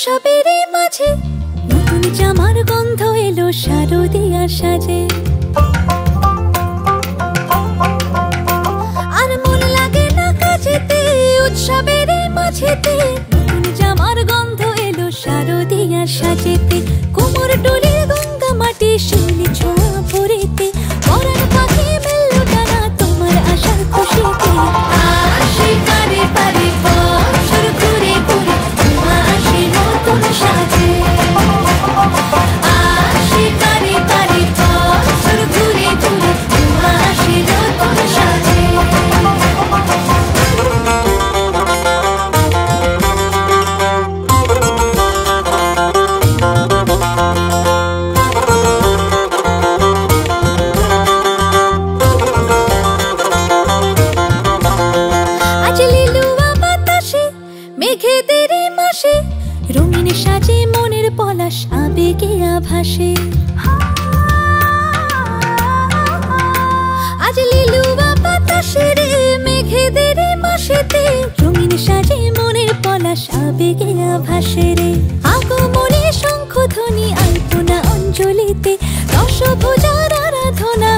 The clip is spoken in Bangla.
উৎসবের মাঝে নতুন জামার গন্ধ এলো শারদিয়ার সাজে। আর মন লাগে না কাজেতে, উৎসবের মাঝেতে নতুন জামার গন্ধ এলো শারদিয়ার সাজেতে। কোমর ডোলে গঙ্গা মাটি শিউলি ছোঁয়া ভরেতে, পরাণ পাখি মেললো ডানা তোমার আশার খুশিতে। আসে পারে পারে বছর ঘুরে ঘুরে তোমা আসে নতুন সাজে। আসে পারে পারে বছর ঘুরে ঘুরে তোমা আসে নতুন সাজে। মেঘেদের মাসে রঙিন সাজে মনের পলাশ আবেগে আভাসে। আজ লিলুয়া বাতাসে রে মেঘেদের মাসেতে রঙিন সাজে মনের পলাশ আবেগে আভাসে রে। আগমনে শঙ্খধ্বনি আলপনা অঞ্জলিতে দশভুজার আরাধনা